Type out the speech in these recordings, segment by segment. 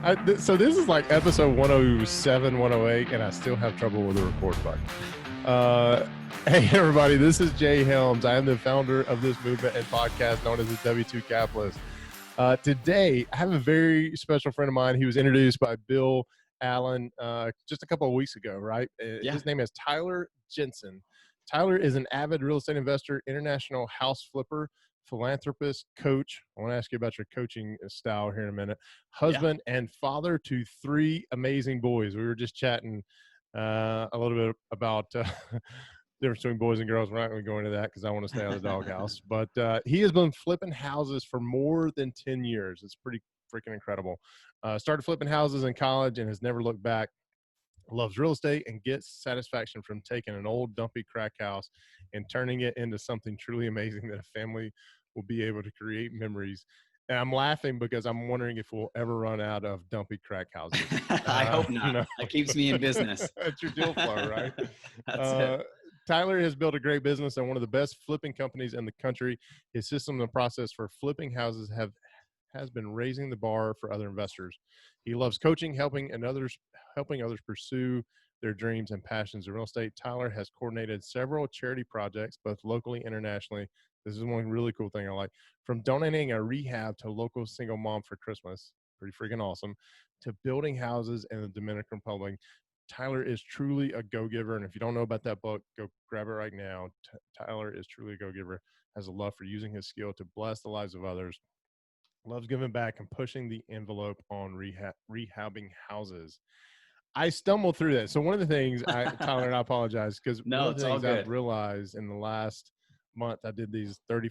So this is like episode 107, 108, and I still have trouble with the record button. Hey, everybody, this is Jay Helms. I am the founder of this movement and podcast known as the W2 Capitalist. Today, I have a very special friend of mine. He was introduced by Bill Allen just a couple of weeks ago, right? His name is Tyler Jensen. Tyler is an avid real estate investor, international house flipper, philanthropist, coach. I want to ask you about your coaching style here in a minute. Husband and father to three amazing boys. We were just chatting a little bit about difference between boys and girls. We're not going to go into that because I want to stay out of the doghouse. But he has been flipping houses for more than 10 years. It's pretty freaking incredible. Started flipping houses in college and has never looked back. Loves real estate and gets satisfaction from taking an old dumpy crack house and turning it into something truly amazing that a family will be able to create memories. And I'm laughing because I'm wondering if we'll ever run out of dumpy crack houses. I hope not. No. That keeps me in business. That's your deal flow, right? That's it. Tyler has built a great business and one of the best flipping companies in the country. His system and process for flipping houses has been raising the bar for other investors. He loves coaching, helping others pursue their dreams and passions in real estate. Tyler has coordinated several charity projects, both locally and internationally. This is one really cool thing I like. From donating a rehab to a local single mom for Christmas, pretty freaking awesome, to building houses in the Dominican Republic. Tyler is truly a go-giver. And if you don't know about that book, go grab it right now. Tyler is truly a go-giver, has a love for using his skill to bless the lives of others, loves giving back and pushing the envelope on rehabbing houses. I stumbled through that. So one of the things, Tyler, and I apologize, because one of the things I've realized in the last month, I did these 30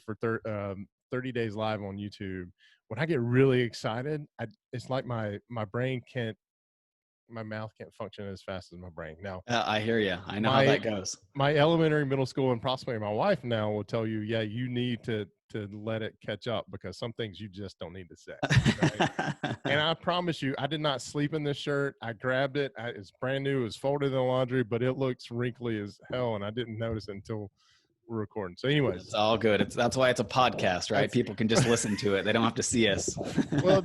days live on YouTube. When I get really excited, it's like my brain my mouth can't function as fast as my brain. Now, I hear you. I know how that goes. My elementary, middle school, and possibly my wife now will tell you, yeah, you need to let it catch up because some things you just don't need to say. Right? And I promise you, I did not sleep in this shirt. I grabbed it. It's brand new. It was folded in the laundry, but it looks wrinkly as hell, and I didn't notice it until we're recording. So anyways. It's all good. That's why it's a podcast, right? People can just listen to it. They don't have to see us. Well,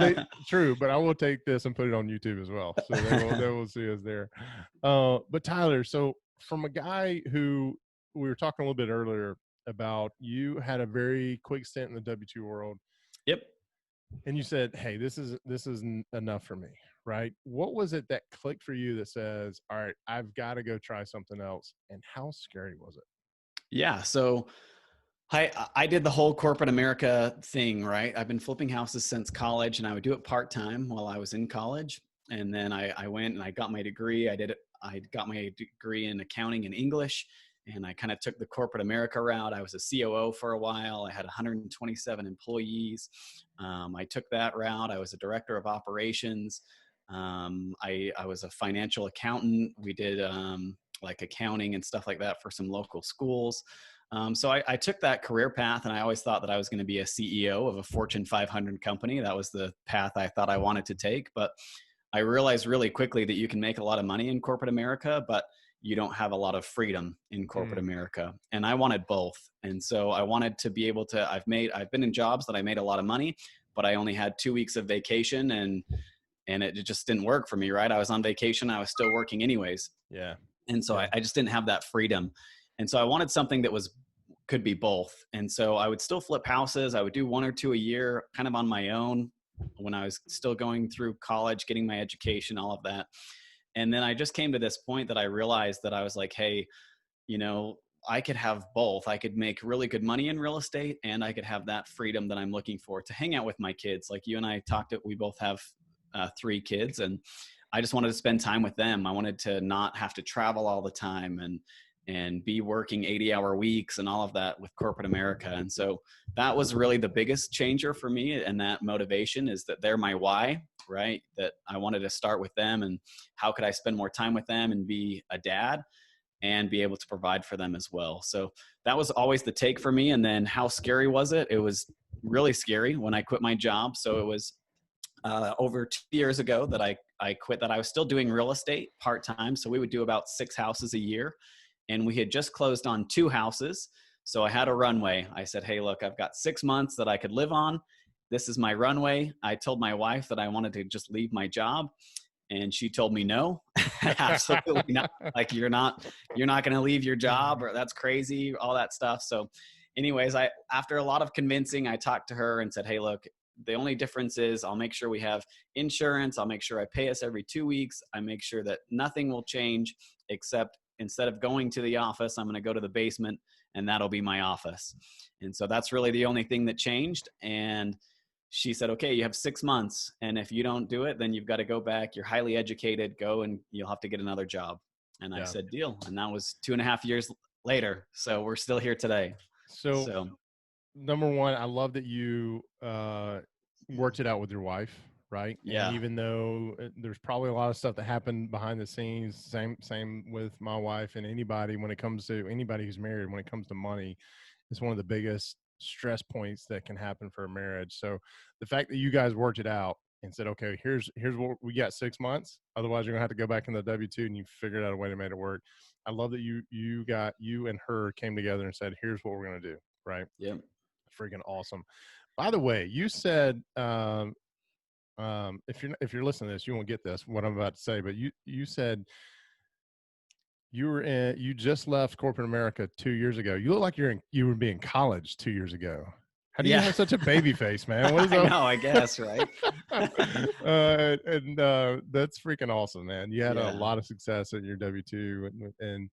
true, but I will take this and put it on YouTube as well. So they will see us there. But Tyler, so from a guy who we were talking a little bit earlier about, you had a very quick stint in the W2 world. Yep. And you said, hey, this is enough for me, right? What was it that clicked for you that says, all right, I've got to go try something else? And how scary was it? Yeah. So I did the whole corporate America thing, right? I've been flipping houses since college, and I would do it part-time while I was in college. And then I went and I got my degree. I got my degree in accounting and English, and I kind of took the corporate America route. I was a COO for a while. I had 127 employees. I took that route. I was a director of operations. I was a financial accountant. We did like accounting and stuff like that for some local schools. So I took that career path, and I always thought that I was going to be a CEO of a Fortune 500 company. That was the path I thought I wanted to take. But I realized really quickly that you can make a lot of money in corporate America, but you don't have a lot of freedom in corporate America. And I wanted both. And so I wanted to be able to, I've been in jobs that I made a lot of money, but I only had 2 weeks of vacation, and it just didn't work for me, right? I was on vacation. I was still working anyways. Yeah. And so I just didn't have that freedom. And so I wanted something that could be both. And so I would still flip houses. I would do 1 or 2 a year, kind of on my own when I was still going through college, getting my education, all of that. And then I just came to this point that I realized that I was like, hey, I could have both. I could make really good money in real estate, and I could have that freedom that I'm looking for to hang out with my kids. Like you and I talked, we both have 3 kids, and I just wanted to spend time with them. I wanted to not have to travel all the time and be working 80-hour weeks and all of that with corporate America. And so that was really the biggest changer for me. And that motivation is that they're my why, right? That I wanted to start with them, and how could I spend more time with them and be a dad and be able to provide for them as well. So that was always the take for me. And then how scary was it? It was really scary when I quit my job. So it was over 2 years ago that I quit that. I was still doing real estate part-time. So we would do about 6 houses a year, and we had just closed on 2 houses. So I had a runway. I said, hey, look, I've got 6 months that I could live on, this is my runway. I told my wife that I wanted to just leave my job, and she told me no. Absolutely not. Like, you're not going to leave your job, or that's crazy, all that stuff. So anyways, after a lot of convincing, I talked to her and said, hey, look, the only difference is I'll make sure we have insurance. I'll make sure I pay us every 2 weeks. I make sure that nothing will change, except instead of going to the office, I'm going to go to the basement, and that'll be my office. And so that's really the only thing that changed. And she said, okay, you have 6 months. And if you don't do it, then you've got to go back. You're highly educated. Go, and you'll have to get another job. And I said, deal. And that was 2.5 years later. So we're still here today. So number one, I love that you worked it out with your wife, right? Yeah. And even though there's probably a lot of stuff that happened behind the scenes, same with my wife and anybody, when it comes to anybody who's married, when it comes to money, it's one of the biggest stress points that can happen for a marriage. So the fact that you guys worked it out and said, okay, here's what we got, 6 months. Otherwise, you're gonna have to go back in the W-2, and you figured out a way to make it work. I love that you and her came together and said, here's what we're gonna do. Right. Yeah. Freaking awesome. By the way, you said, if you're listening to this, you won't get this, what I'm about to say, but you said you just left corporate America 2 years ago. You look like you were in college 2 years ago. How do you have such a baby face, man? What is that? I know, I guess, right? That's freaking awesome, man. You had a lot of success at your W-2, and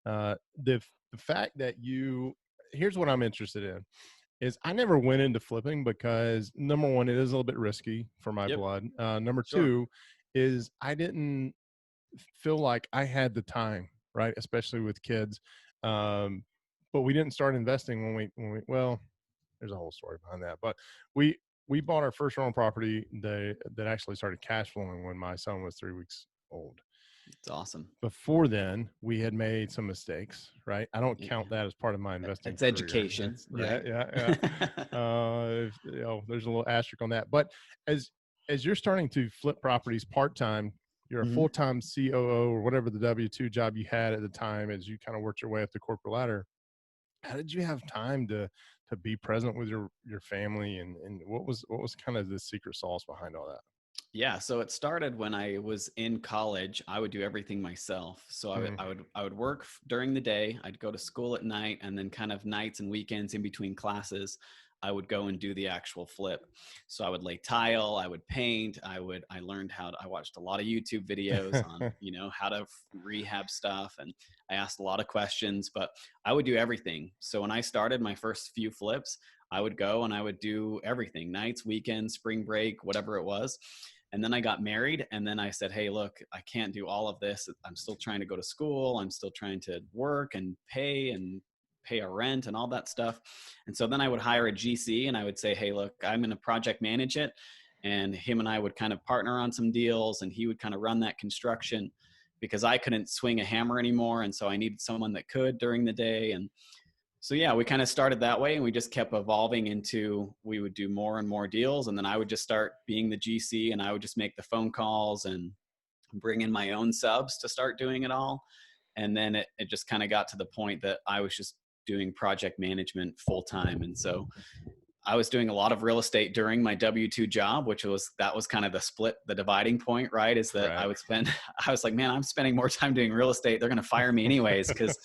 the fact that here's what I'm interested in is I never went into flipping because, number one, it is a little bit risky for my blood. Number two is I didn't feel like I had the time, right? Especially with kids. But we didn't start investing when we well, there's a whole story behind that, but we bought our first rental property that actually started cash flowing when my son was 3 weeks old. It's awesome. Before then, we had made some mistakes, right? I don't count that as part of my investing. It's career. Education, right? Yeah. There's a little asterisk on that. But as you're starting to flip properties part-time, you're a full-time COO or whatever the W-2 job you had at the time, as you kind of worked your way up the corporate ladder. How did you have time to be present with your family, and what was kind of the secret sauce behind all that? Yeah. So it started when I was in college. I would do everything myself. So I would work during the day. I'd go to school at night, and then kind of nights and weekends in between classes, I would go and do the actual flip. So I would lay tile, I would paint, I watched a lot of YouTube videos on, how to rehab stuff. And I asked a lot of questions, but I would do everything. So when I started my first few flips, I would go and I would do everything, nights, weekends, spring break, whatever it was. And then I got married, and then I said, hey, look, I can't do all of this. I'm still trying to go to school. I'm still trying to work and pay a rent and all that stuff. And so then I would hire a GC, and I would say, hey, look, I'm going to project manage it. And him and I would kind of partner on some deals, and he would kind of run that construction because I couldn't swing a hammer anymore. And so I needed someone that could during the day. And so, yeah, we kind of started that way, and we just kept evolving into, we would do more and more deals. And then I would just start being the GC, and I would just make the phone calls and bring in my own subs to start doing it all. And then it just kind of got to the point that I was just doing project management full time. And so I was doing a lot of real estate during my W-2 job, that was kind of the dividing point, right? Is that I was like, man, I'm spending more time doing real estate. They're going to fire me anyways. Cause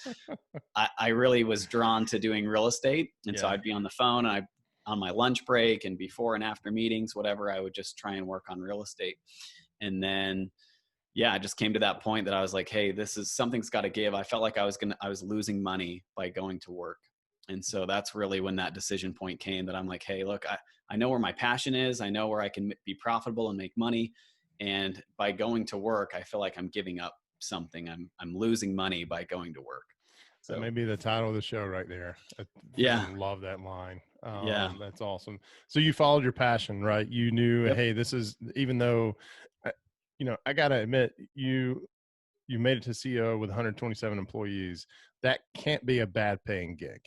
I really was drawn to doing real estate. And so I'd be on the phone, and on my lunch break and before and after meetings, whatever, I would just try and work on real estate. And then, I just came to that point that I was like, hey, something's got to give. I felt like I was losing money by going to work. And so that's really when that decision point came, that I'm like, hey, look, I know where my passion is. I know where I can be profitable and make money. And by going to work, I feel like I'm giving up something. I'm losing money by going to work. So that may be the title of the show right there. I love that line. That's awesome. So you followed your passion, right? You knew, hey, this is, even though, I got to admit, you made it to CEO with 127 employees. That can't be a bad paying gig.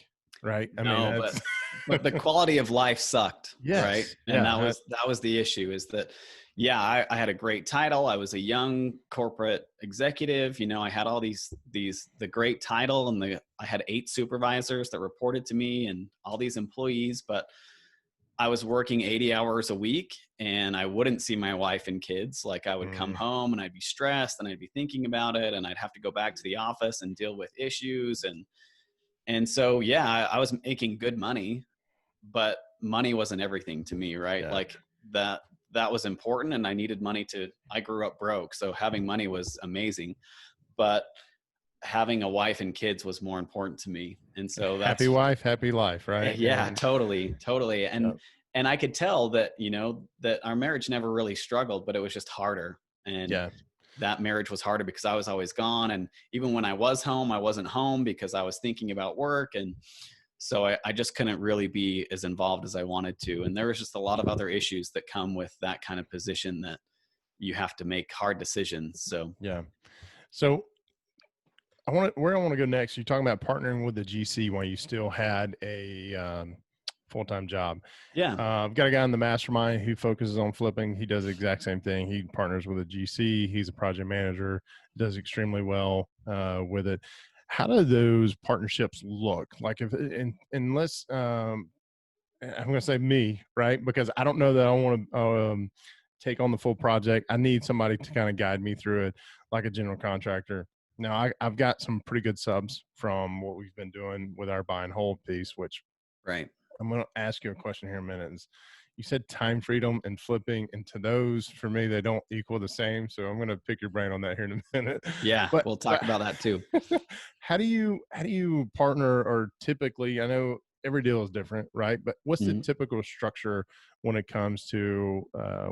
Right. But the quality of life sucked. Yes. Right. And that was the issue, is that, I had a great title. I was a young corporate executive. I had all the great title, and I had 8 supervisors that reported to me and all these employees, but I was working 80 hours a week and I wouldn't see my wife and kids. Like I would come home and I'd be stressed and I'd be thinking about it and I'd have to go back to the office and deal with issues. And so, yeah, I was making good money, but money wasn't everything to me, right? Yeah. Like that was important and I needed money I grew up broke. So having money was amazing, but having a wife and kids was more important to me. And so Happy wife, happy life, right? yeah, And totally. yeah, And I could tell that, that our marriage never really struggled, but it was just harder. And yeah, that marriage was harder because I was always gone. And even when I was home, I wasn't home because I was thinking about work. And so I just couldn't really be as involved as I wanted to. And there was just a lot of other issues that come with that kind of position that you have to make hard decisions. So yeah. So where I want to go next. You're talking about partnering with the GC while you still had a full-time job. yeah, I've got a guy in the mastermind who focuses on flipping. He does the exact same thing. He partners with a GC. He's a project manager, does extremely well with it. How do those partnerships look? Like unless I'm going to say me, right? Because I don't know that I want to take on the full project. I need somebody to kind of guide me through it, like a general contractor. Now, I've got some pretty good subs from what we've been doing with our buy and hold piece, which right. I'm going to ask you a question here in a minute. You said time freedom and flipping, and to those, for me, they don't equal the same. So I'm going to pick your brain on that here in a minute. Yeah, But we'll talk about that too. how do you partner, or typically, I know every deal is different, right? But what's the typical structure when it comes to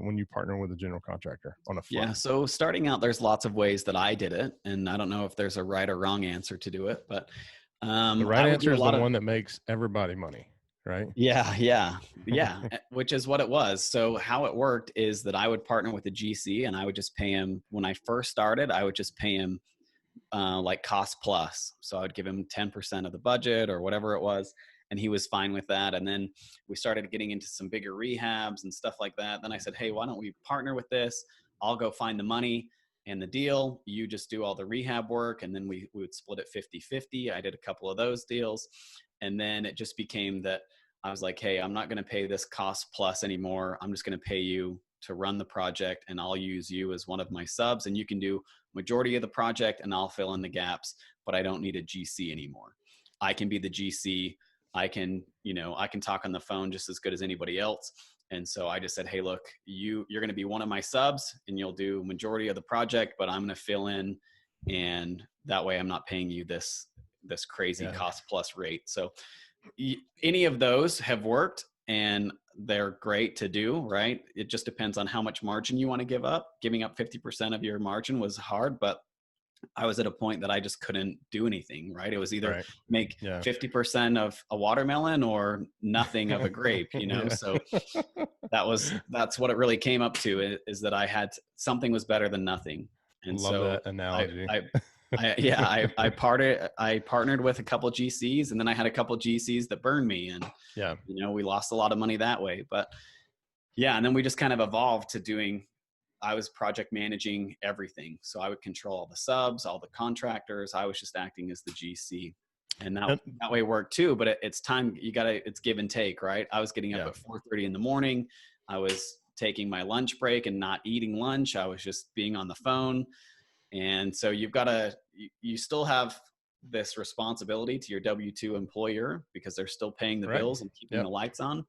when you partner with a general contractor on a flip? Yeah. So starting out, there's lots of ways that I did it. And I don't know if there's a right or wrong answer to do it, but The right I would answer do a is the lot of, one that makes everybody money, right? yeah, which is what it was. So how it worked is that I would partner with a GC and I would just pay him when I first started, I would just pay him like cost plus. So I would give him 10% of the budget or whatever it was. And he was fine with that. And then we started getting into some bigger rehabs and stuff like that. Then I said, hey, why don't we partner with this? I'll go find the money and the deal. You just do all the rehab work. And then we would split it 50-50. I did a couple of those deals. And then it just became that I was like, hey, I'm not going to pay this cost plus anymore. I'm just going to pay you to run the project and I'll use you as one of my subs and you can do majority of the project and I'll fill in the gaps, but I don't need a GC anymore. I can be the GC. I can talk on the phone just as good as anybody else. And so I just said, hey, look, you're going to be one of my subs and you'll do majority of the project, but I'm going to fill in. And that way I'm not paying you this crazy cost plus rate. So any of those have worked and they're great to do, right? It just depends on how much margin you want to give up. Giving up 50% of your margin was hard, but I was at a point that I just couldn't do anything, right? It was either make 50% of a watermelon or nothing of a grape, So that's what it really came up to, is that I had something was better than nothing. And Love so that analogy. I partnered with a couple GCs and then I had a couple GCs that burned me and we lost a lot of money that way, but and then we just kind of evolved to I was project managing everything. So I would control all the subs, all the contractors. I was just acting as the GC and that way worked too, but it's time it's give and take, right? I was getting up at 4:30 in the morning. I was taking my lunch break and not eating lunch. I was just being on the phone. And so you still have this responsibility to your W-2 employer because they're still paying the bills and keeping the lights on.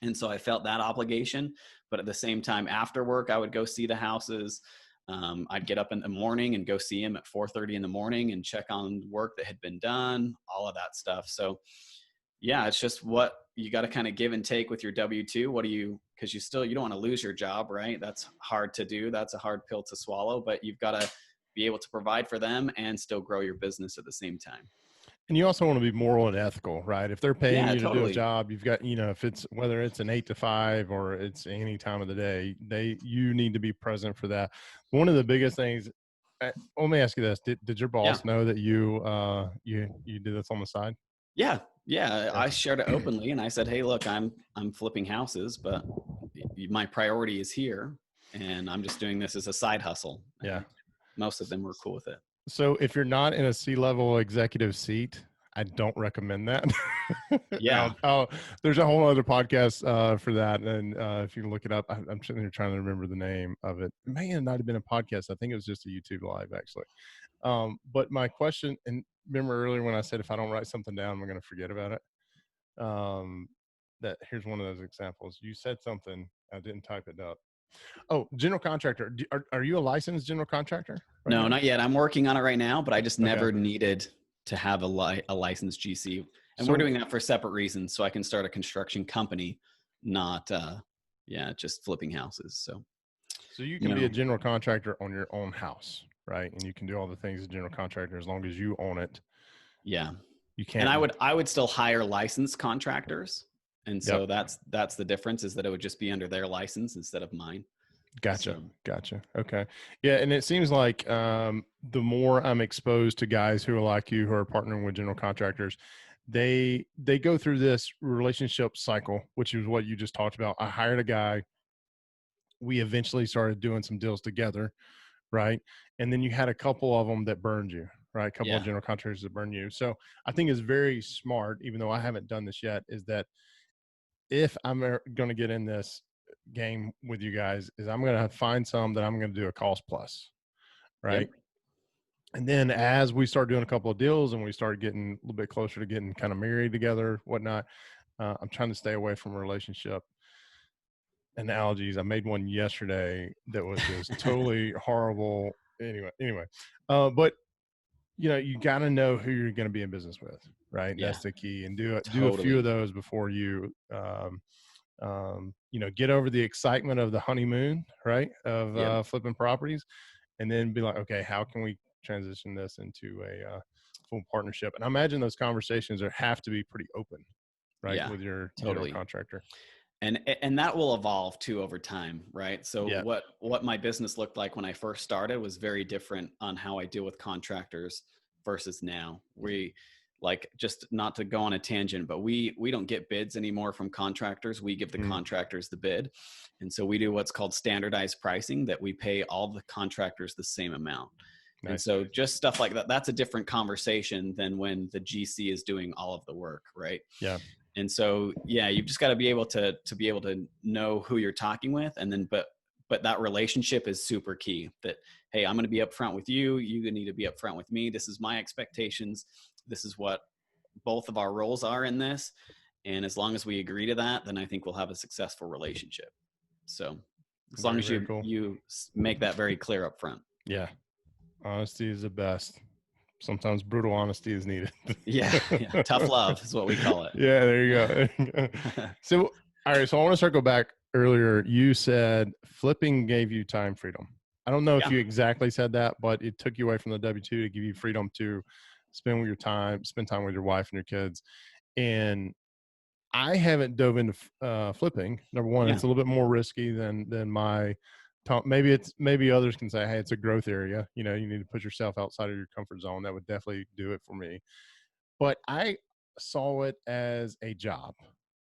And so I felt that obligation, but at the same time, after work, I would go see the houses. I'd get up in the morning and go see them at 4:30 in the morning and check on work that had been done, all of that stuff. So it's just what you got to kind of give and take with your W-2. Because you don't want to lose your job, right? That's hard to do. That's a hard pill to swallow, but you've got to be able to provide for them and still grow your business at the same time. And you also want to be moral and ethical, right? If they're paying you to do a job, you've got, whether it's an 8 to 5 or it's any time of the day, you need to be present for that. One of the biggest things, let me ask you this. Did your boss know that you did this on the side? Yeah. I shared it openly and I said, hey, look, I'm flipping houses, but my priority is here and I'm just doing this as a side hustle. Yeah. Most of them were cool with it. So if you're not in a C-level executive seat, I don't recommend that. Yeah. There's a whole other podcast for that, and if you can look it up, I'm sitting here trying to remember the name of it. It may not have been a podcast. I think it was just a YouTube live, actually. But my question, and remember earlier when I said if I don't write something down, I'm going to forget about it. That here's one of those examples. You said something, I didn't type it up. Oh, general contractor. Are you a licensed general contractor right No, now? not yet. I'm working on it right now, but I just Okay. never needed to have a licensed GC. And we're So doing that for separate reasons. So I can start a construction company, not, just flipping houses. So you you can be a know, general contractor on your own house, right? And you can do all the things a general contractor as long as you own it. yeah. You And can't. I would still hire licensed contractors. And Yep. so that's the difference, is that it would just be under their license instead of mine. Gotcha. So Gotcha. Okay. Yeah. And it seems like the more I'm exposed to guys who are like you, who are partnering with general contractors, they go through this relationship cycle, which is what you just talked about. I hired a guy. We eventually started doing some deals together, right? And then you had a couple of them that burned you, right? A couple of yeah, general contractors that burned you. So I think it's very smart, even though I haven't done this yet, is that if I'm going to get in this game with you guys, is I'm going to find some that I'm going to do a cost plus, right? yep, And then as we start doing a couple of deals and we start getting a little bit closer to getting kind of married together, whatnot, I'm trying to stay away from relationship analogies. I made one yesterday that was just totally horrible. Anyway, but you got to know who you're going to be in business with, right? yeah, That's the key. And do a few of totally. those before you, get over the excitement of the honeymoon, right? Of Yep. flipping properties, and then be like, okay, how can we transition this into a full partnership? And I imagine those conversations have to be pretty open, right, Yeah, with your general totally. contractor. And that will evolve too over time, right? So Yeah. what my business looked like when I first started was very different on how I deal with contractors versus now. We, like, just not to go on a tangent, but we don't get bids anymore from contractors. We give the Mm, contractors the bid. And so we do what's called standardized pricing, that we pay all the contractors the same amount. And nice. so just stuff like that, that's a different conversation than when the GC is doing all of the work, right? Yeah. And so, yeah, you've just got to be able to be able to know who you're talking with. And then, but that relationship is super key. That, hey, I'm going to be upfront with you. You need to be upfront with me. This is my expectations. This is what both of our roles are in this. And as long as we agree to that, then I think we'll have a successful relationship. So as long Very, as very cool. you make that very clear up front. Yeah. Honesty is the best. Sometimes brutal honesty is needed. Yeah. Yeah. Tough love is what we call it. Yeah, there you go. There you go. So, all right. So I want to circle back earlier. You said flipping gave you time freedom. I don't know if Yeah. you exactly said that, but it took you away from the W-2 to give you freedom to spend time with your wife and your kids. And I haven't dove into flipping. Number one, Yeah. it's a little bit more risky than my. Maybe others can say, hey, it's a growth area. You need to put yourself outside of your comfort zone. That would definitely do it for me. But I saw it as a job,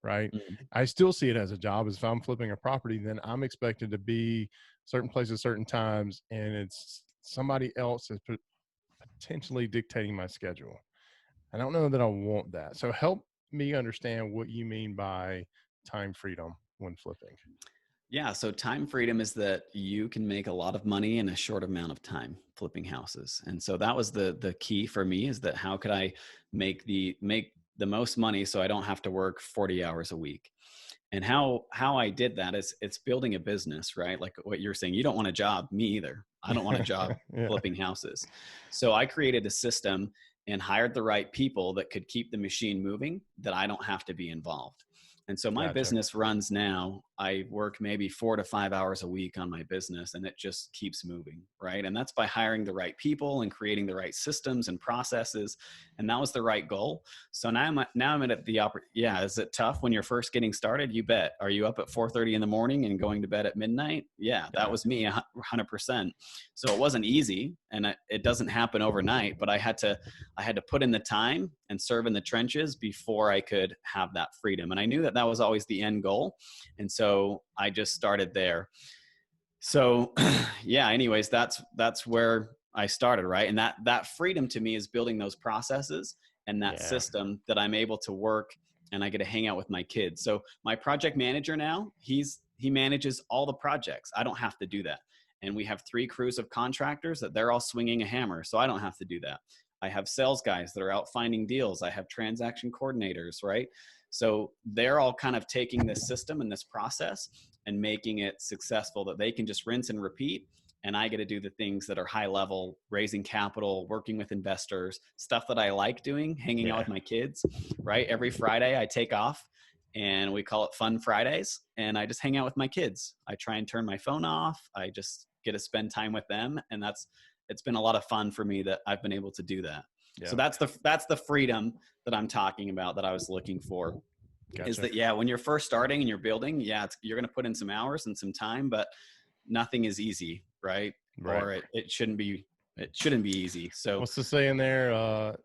right? Mm. I still see it as a job. As if I'm flipping a property, then I'm expected to be certain places, certain times, and it's somebody else is potentially dictating my schedule. I don't know that I want that. So help me understand what you mean by time freedom when flipping. Yeah, so time freedom is that you can make a lot of money in a short amount of time flipping houses. And so that was the key for me, is that how could I make the most money so I don't have to work 40 hours a week. And how I did that is, it's building a business, right? Like what you're saying, you don't want a job, me either. I don't want a job Yeah. flipping houses. So I created a system and hired the right people that could keep the machine moving, that I don't have to be involved. And so my Gotcha. business runs now. I work maybe 4 to 5 hours a week on my business, and it just keeps moving, right? And that's by hiring the right people and creating the right systems and processes. And that was the right goal. So now I'm at the yeah. Is it tough when you're first getting started? You bet. Are you up at 4:30 in the morning and going to bed at midnight? Yeah, that Yeah. was me 100%. So it wasn't easy, and it doesn't happen overnight, but I had to put in the time and serve in the trenches before I could have that freedom. And I knew that that was always the end goal. And so I just started there. So yeah, anyways, that's where I started, right? And that freedom to me is building those processes and that system that I'm able to work and I get to hang out with my kids. So my project manager now, he manages all the projects. I don't have to do that. And we have 3 crews of contractors that they're all swinging a hammer. So I don't have to do that. I have sales guys that are out finding deals. I have transaction coordinators, right? So they're all kind of taking this system and this process and making it successful that they can just rinse and repeat. And I get to do the things that are high level, raising capital, working with investors, stuff that I like doing, hanging out with my kids, right? Every Friday I take off and we call it Fun Fridays. And I just hang out with my kids. I try and turn my phone off. I just get to spend time with them. And it's been a lot of fun for me that I've been able to do that. Yeah. So that's the freedom that I'm talking about that I was looking for. Gotcha. Is that, when you're first starting and you're building, you're going to put in some hours and some time, but nothing is easy, right? Or it shouldn't be easy. So what's the saying there?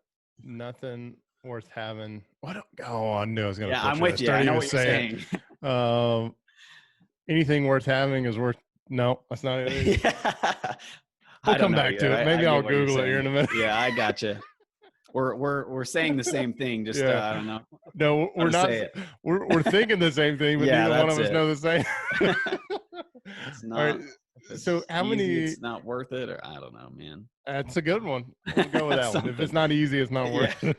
Nothing worth having. What? Oh, I knew I was going to. Yeah, I'm with you. I know what you're saying. Anything worth having is worth. No, that's not it. We'll come back to it. Maybe I'll Google it here in a minute. Yeah, I gotcha. We're saying the same thing. Just I don't know. No, we're not. We're thinking the same thing, but neither one of us know the same. It's not. Right. So how many? It's not worth it, or I don't know, man. That's a good one. We'll go with that one. If it's not easy, it's not worth it.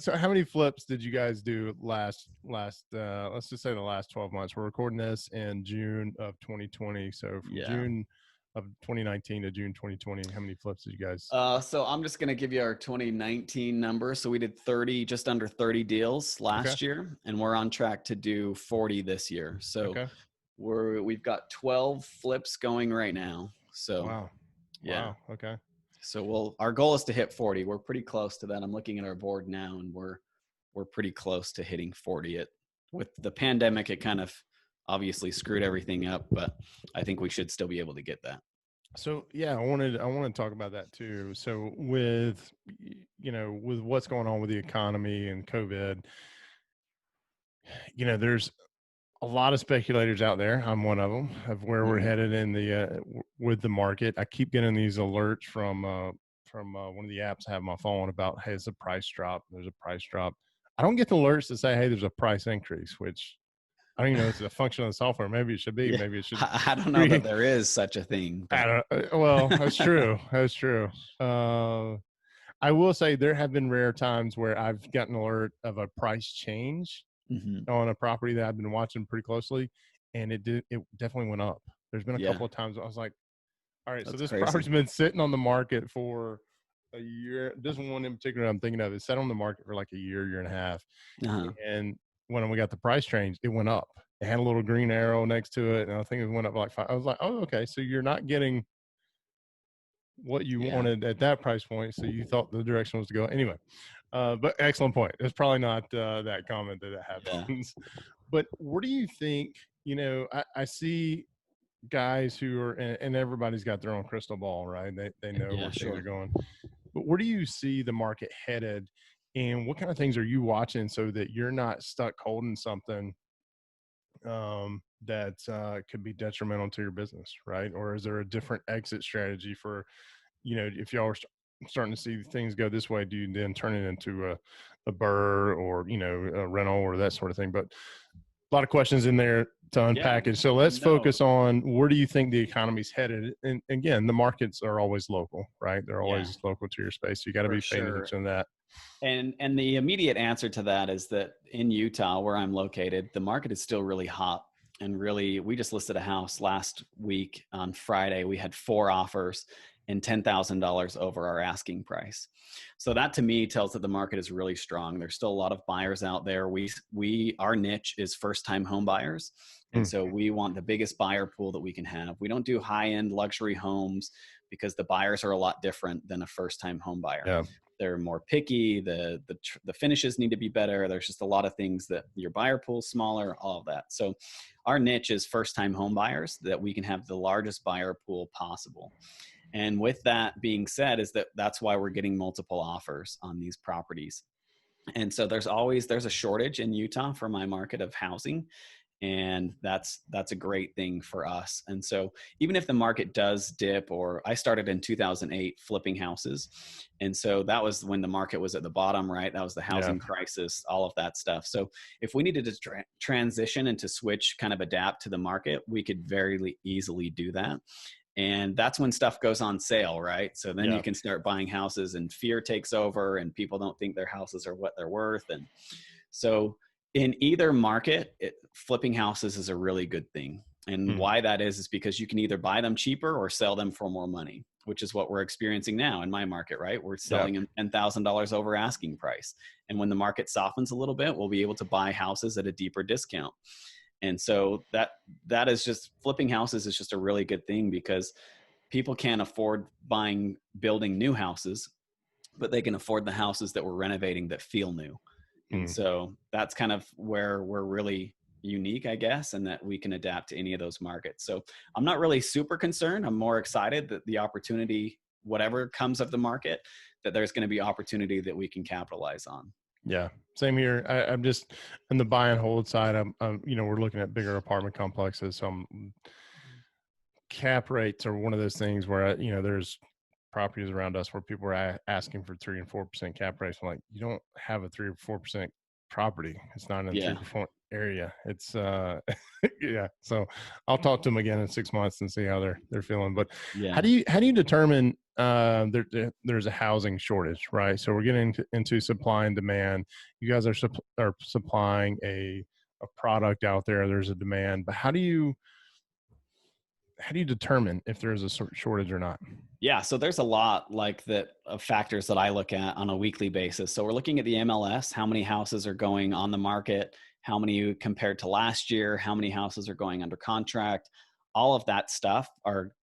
So how many flips did you guys do last let's just say the last 12 months? We're recording this in June of 2020. So from June of 2019 to June 2020, how many flips did you guys? So I'm just going to give you our 2019 number. So we did just under 30 deals last year, and we're on track to do 40 this year. So we've got 12 flips going right now. So wow. Okay. So our goal is to hit 40. We're pretty close to that. I'm looking at our board now, and we're pretty close to hitting 40. With the pandemic, it kind of obviously screwed everything up, but I think we should still be able to get that. So I want to talk about that too. So with what's going on with the economy and COVID, there's a lot of speculators out there. I'm one of them, of where we're headed in with the market. I keep getting these alerts from one of the apps I have on my phone about, hey, it's a price drop. There's a price drop. I don't get the alerts to say, hey, there's a price increase, which I don't even know if it's a function of the software. Maybe it should be. Maybe it should. I don't know that there is such a thing. Well, that's true. That's true. I will say there have been rare times where I've gotten an alert of a price change on a property that I've been watching pretty closely, and it definitely went up. There's been a couple of times I was like, all right, so this property's been sitting on the market for a year. This one in particular I'm thinking of is sat on the market for like a year and a half. And when we got the price change, it went up. It had a little green arrow next to it, and I think it went up like 5. I was like, oh, okay, so you're not getting what you wanted at that price point, so you thought the direction was to go anyway. But excellent point. It's probably not that common that it happens. But what do you think? I see guys who are, and everybody's got their own crystal ball, right? They know where things are going. But where do you see the market headed, and what kind of things are you watching so that you're not stuck holding something that could be detrimental to your business, right? Or is there a different exit strategy for, if y'all are starting to see things go this way, do you then turn it into a BRRRR or, a rental or that sort of thing? But a lot of questions in there to unpackage. So let's focus on where do you think the economy's headed? And again, the markets are always local, right? They're always local to your space. So you got to be paying attention to that. And the immediate answer to that is that in Utah, where I'm located, the market is still really hot. And really, we just listed a house last week on Friday. We had 4 offers and $10,000 over our asking price. So that to me tells that the market is really strong. There's still a lot of buyers out there. Our niche is first-time home buyers. And so we want the biggest buyer pool that we can have. We don't do high-end luxury homes because the buyers are a lot different than a first-time home buyer. Yeah. They're more picky. The finishes need to be better. There's just a lot of things that your buyer pool's smaller, all of that. So our niche is first-time home buyers, that we can have the largest buyer pool possible. And with that being said, that's why we're getting multiple offers on these properties. And so there's a shortage in Utah for my market of housing. And that's a great thing for us. And so even if the market does dip, or I started in 2008 flipping houses, and so that was when the market was at the bottom, right? That was the Yeah. housing crisis, all of that stuff. So if we needed to transition and to switch, kind of adapt to the market, we could very easily do that. And that's when stuff goes on sale, right? So then you Yeah. can start buying houses, and fear takes over, and people don't think their houses are what they're worth. And so in either market, flipping houses is a really good thing. And Mm. why that is because you can either buy them cheaper or sell them for more money, which is what we're experiencing now in my market, right? We're Yeah. selling them $10,000 over asking price. And when the market softens a little bit, we'll be able to buy houses at a deeper discount. And so that is just, flipping houses is just a really good thing, because people can't afford building new houses, but they can afford the houses that we're renovating that feel new. And Mm. so that's kind of where we're really unique, I guess, and that we can adapt to any of those markets. So I'm not really super concerned. I'm more excited that the opportunity, whatever comes of the market, that there's going to be opportunity that we can capitalize on. Yeah, same here. I'm just on the buy and hold side. We're looking at bigger apartment complexes. So cap rates are one of those things where, there's properties around us where people are asking for 3 and 4% cap rates. I'm like, you don't have a 3 or 4% property. It's not in a Yeah. 3% area. It's yeah. So I'll talk to them again in 6 months and see how they're feeling. But Yeah. how do you determine there's a housing shortage, right? So we're getting into supply and demand. You guys are supplying a product out there. There's a demand, but how do you determine if there's a shortage or not? Yeah, so there's a lot like that of factors that I look at on a weekly basis. So we're looking at the MLS, how many houses are going on the market, how many compared to last year, how many houses are going under contract. All of that stuff are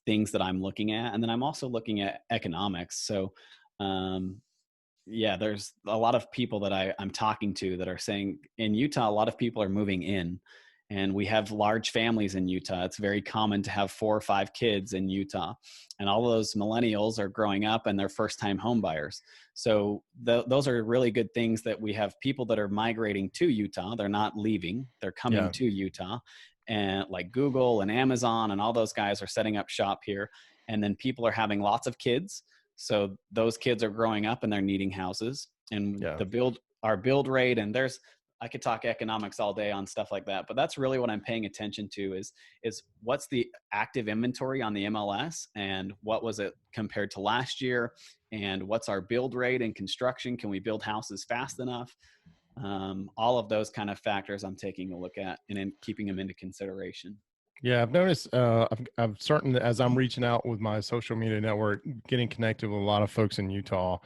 things that I'm looking at, and then I'm also looking at economics. So um, yeah, there's a lot of people that I'm talking to that are saying in Utah, a lot of people are moving in, and we have large families in Utah. It's very common to have 4 or 5 kids in Utah, and all of those millennials are growing up and they're first time home buyers. So those are really good things, that we have people that are migrating to Utah. They're not leaving, they're coming Yeah. to Utah, and like Google and Amazon and all those guys are setting up shop here. And then people are having lots of kids, so those kids are growing up and they're needing houses. And Yeah. our build rate, and I could talk economics all day on stuff like that, but that's really what I'm paying attention to is what's the active inventory on the MLS, and what was it compared to last year, and what's our build rate in construction? Can we build houses fast enough? All of those kind of factors I'm taking a look at and keeping them into consideration. Yeah, I've noticed. I've starting as I'm reaching out with my social media network, getting connected with a lot of folks in Utah,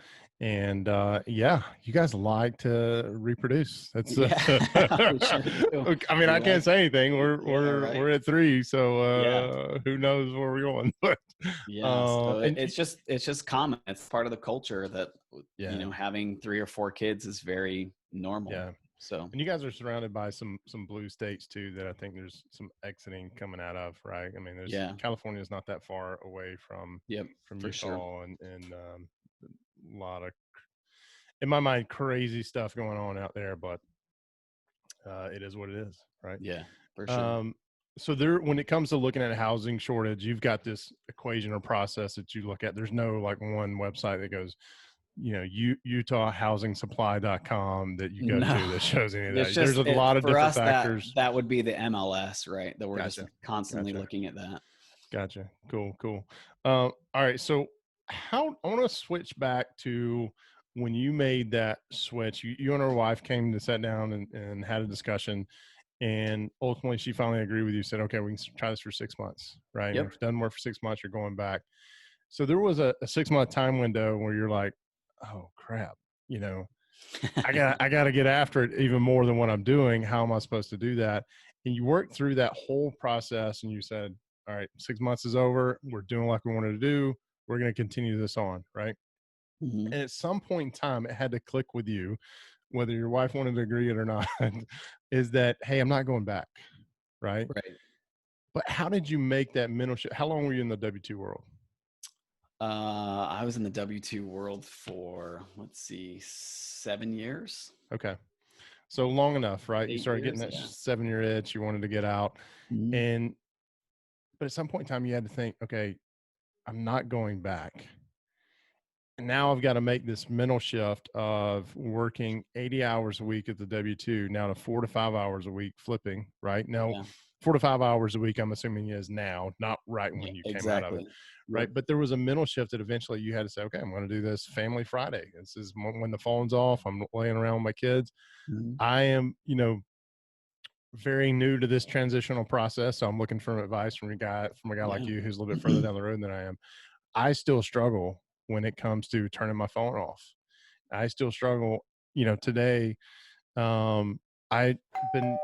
and yeah, you guys like to reproduce. That's. Yeah, we sure do. I mean, We I can't like, say anything. We're yeah, we're right. we're at 3, so Yeah. who knows where we're going? But Yeah, so and it's just common. It's part of the culture that, yeah, having 3 or 4 kids is very normal. yeah. So And you guys are surrounded by some blue states too that I think there's some exiting coming out of, right? I mean, there's yeah, California is not that far away from yep, for sure. Utah, and a lot of, in my mind, crazy stuff going on out there, but it is what it is, right? Yeah, for sure. Um, so there, when it comes to looking at a housing shortage, you've got this equation or process that you look at. There's no like one website that goes, UtahHousingSupply.com that you go No, to that shows any of it's that. There's just a lot of for different us, factors. that would be the MLS, right? That we're just Gotcha. constantly Gotcha. looking at that. Gotcha. Cool. Cool. All right. So I want to switch back to when you made that switch. You and her wife came to sit down and had a discussion, and ultimately she finally agreed with you, said, okay, we can try this for 6 months. Right. And Yep. if it doesn't work for 6 months, you're going back. So there was a 6 month time window where you're like, oh crap, you know, I got to get after it even more than what I'm doing. How am I supposed to do that? And you worked through that whole process and you said, all right, 6 months is over. We're doing like we wanted to do. We're going to continue this on. Right. Hmm. And at some point in time, it had to click with you, whether your wife wanted to agree it or not, is that, hey, I'm not going back. Right. Right. But how did you make that mental shift? How long were you in the W-2 world? I was in the W-2 world for, let's see, 7 years. Okay. So long enough, right? You 8 started getting years, that yeah. 7-year itch. You wanted to get out. Mhm. And, but at some point in time, you had to think, okay, I'm not going back. And now I've got to make this mental shift of working 80 hours a week at the W-2 now to 4 to 5 hours a week flipping, right? Now, Yeah. 4 to 5 hours a week, I'm assuming is now, not right Yeah, when you came out of it, exactly. right? Yep. But there was a mental shift that eventually you had to say, okay, I'm going to do this Family Friday. This is when the phone's off. I'm laying around with my kids. Mhm. I am, very new to this transitional process. So I'm looking for advice from a guy like Yeah. you who's a little bit further down the road than I am. I still struggle when it comes to turning my phone off. I still struggle, today. I been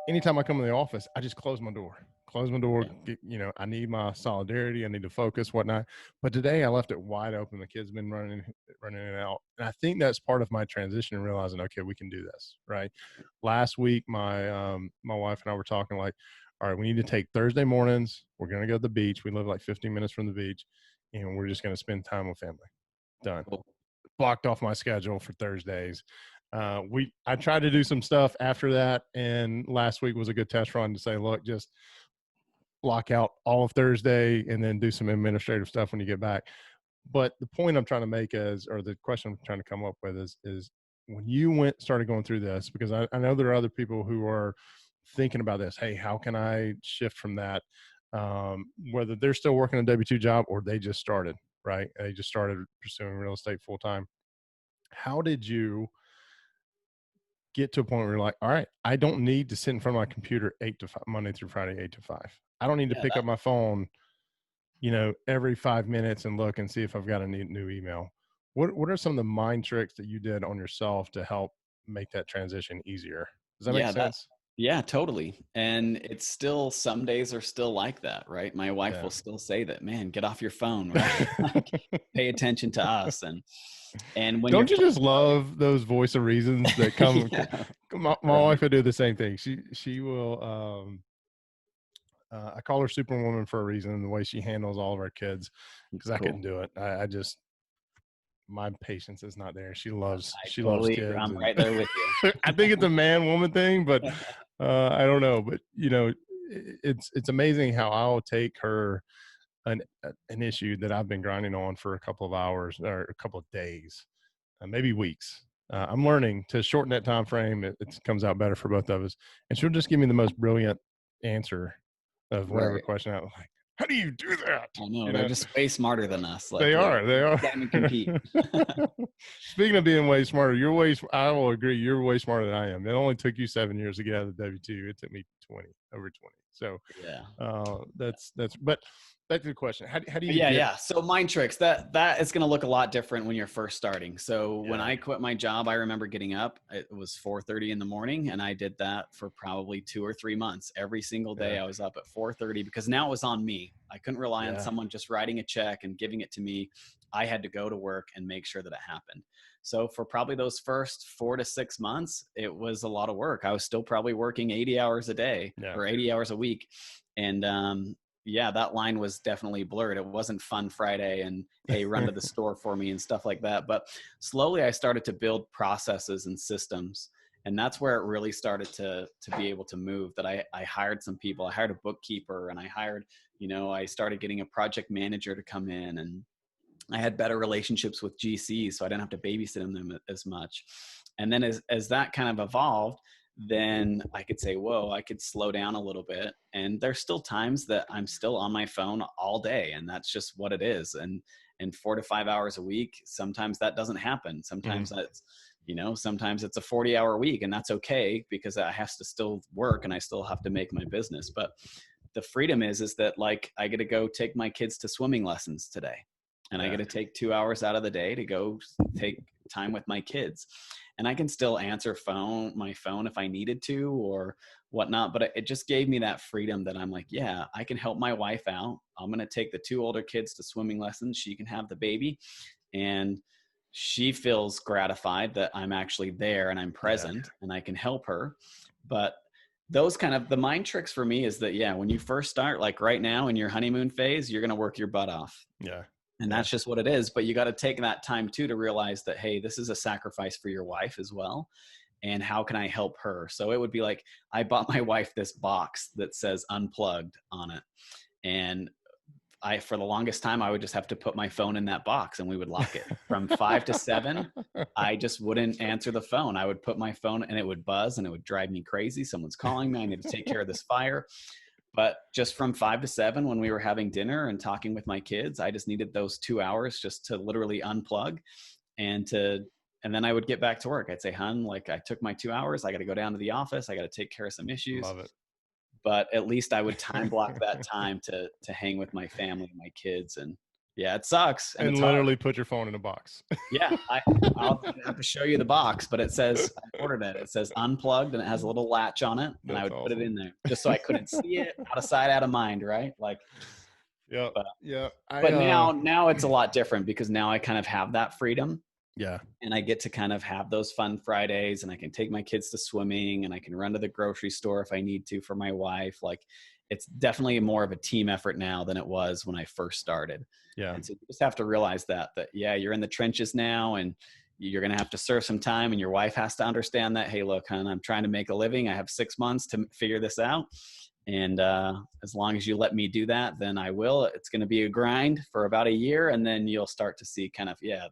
anytime I come in the office, I just close my door. Yeah. I need my solidarity. I need to focus, whatnot. But today I left it wide open. The kids been running in and out. And I think that's part of my transition and realizing, okay, we can do this. Right. Last week, my wife and I were talking like, all right, we need to take Thursday mornings. We're going to go to the beach. We live like 15 minutes from the beach and we're just going to spend time with family. Done. Cool. Blocked off my schedule for Thursdays. I tried to do some stuff after that, and last week was a good test run to say, look, just block out all of Thursday and then do some administrative stuff when you get back. But the point I'm trying to make is, or the question I'm trying to come up with is when you started going through this, because I know there are other people who are thinking about this. Hey, how can I shift from that? Whether they're still working a W-2 job or they just started, right? They just started pursuing real estate full time. How did you get to a point where you're like, all right, I don't need to sit in front of my computer 8 to 5, Monday through Friday, 8 to 5. I don't need to Yeah, pick up my phone, every 5 minutes and look and see if I've got a new email. What are some of the mind tricks that you did on yourself to help make that transition easier? Does that make yeah, sense? yeah, totally. And it's still, some days are still like that, right? My wife Yeah. will still say that, man, get off your phone, right? Like, pay attention to us. And when you're Don't you first just love those voice of reasons that come? yeah, My right. wife would do the same thing. She will. I call her Superwoman for a reason. The way she handles all of our kids, because I couldn't Cool. do it. I just my patience is not there. I She loves totally, kids, I'm and right there with you. I think it's a man woman thing, but I don't know. But it's amazing how I'll take her an issue that I've been grinding on for a couple of hours or a couple of days, maybe weeks. I'm learning to shorten that time frame. It comes out better for both of us, and she'll just give me the most brilliant answer of whatever Right. question I like. How do you do that? I know, You they're know, just way smarter than us. they Like, are. They are. can't even compete. Speaking of being way smarter, I will agree. You're way smarter than I am. It only took you 7 years to get out of the W-2. It took me 20, over 20. So Yeah. but back to the question. How do you Yeah, get, yeah. So mind tricks, that is going to look a lot different when you're first starting. So when yeah, I quit my job, I remember getting up. It was 4:30 in the morning, and I did that for probably 2 or 3 months. Every single day, yeah, I was up at 4:30 because now it was on me. I couldn't rely on yeah, someone just writing a check and giving it to me. I had to go to work and make sure that it happened. So for probably those first 4 to 6 months, it was a lot of work. I was still probably working 80 hours a day yeah, or 80 hours a week, and yeah, that line was definitely blurred. It wasn't fun Friday and hey, run to the store for me and stuff like that. But slowly I started to build processes and systems. And that's where it really started to be able to move. That I hired some people. I hired a bookkeeper and I started getting a project manager to come in, and I had better relationships with GCs, so I didn't have to babysit them as much. And then as that kind of evolved, then I could say, whoa, I could slow down a little bit. And there's still times that I'm still on my phone all day, and that's just what it is. And 4 to 5 hours a week, sometimes that doesn't happen. mm, Sometimes it's a 40-hour week, and that's okay because I have to still work and I still have to make my business. But the freedom is that, like, I get to go take my kids to swimming lessons today, and I get yeah, to take 2 hours out of the day to go take time with my kids, and I can still answer my phone if I needed to or whatnot. But it just gave me that freedom that I'm like, yeah, I can help my wife out. I'm going to take the two older kids to swimming lessons. She can have the baby, and she feels gratified that I'm actually there and I'm yeah, present and I can help her. But those kind of the mind tricks for me is that, yeah, when you first start, like right now in your honeymoon phase, you're going to work your butt off, yeah, and yeah, that's just what it is. But you got to take that time too to realize that, hey, this is a sacrifice for your wife as well. and how can I help her? So it would be like, I bought my wife this box that says unplugged on it. And for the longest time, I would just have to put my phone in that box and we would lock it. From 5 to 7, I just wouldn't answer the phone. I would put my phone and it would buzz and it would drive me crazy. Someone's calling me. I need to take care of this fire. But just from 5 to 7, when we were having dinner and talking with my kids, I just needed those 2 hours just to literally unplug and then I would get back to work. I'd say, hun, like I took my 2 hours. I got to go down to the office. I got to take care of some issues. Love it. But at least I would time block that time to hang with my family, my kids. And yeah, it sucks. And it's literally hard. put your phone in a box. Yeah. I'll have to show you the box, but it says, I ordered it. It says unplugged and it has a little latch on it. And I would put it in there just so I couldn't see it. Out of sight, out of mind. Right. Like, yeah. But now it's a lot different because now I kind of have that freedom. Yeah. And I get to kind of have those fun Fridays and I can take my kids to swimming and I can run to the grocery store if I need to for my wife. Like it's definitely more of a team effort now than it was when I first started. Yeah. And so you just have to realize that, yeah, you're in the trenches now and you're going to have to serve some time and your wife has to understand that, hey, look, hon, I'm trying to make a living. I have 6 months to figure this out. And as long as you let me do that, then I will. It's going to be a grind for about a year. And then you'll start to see kind of, yeah,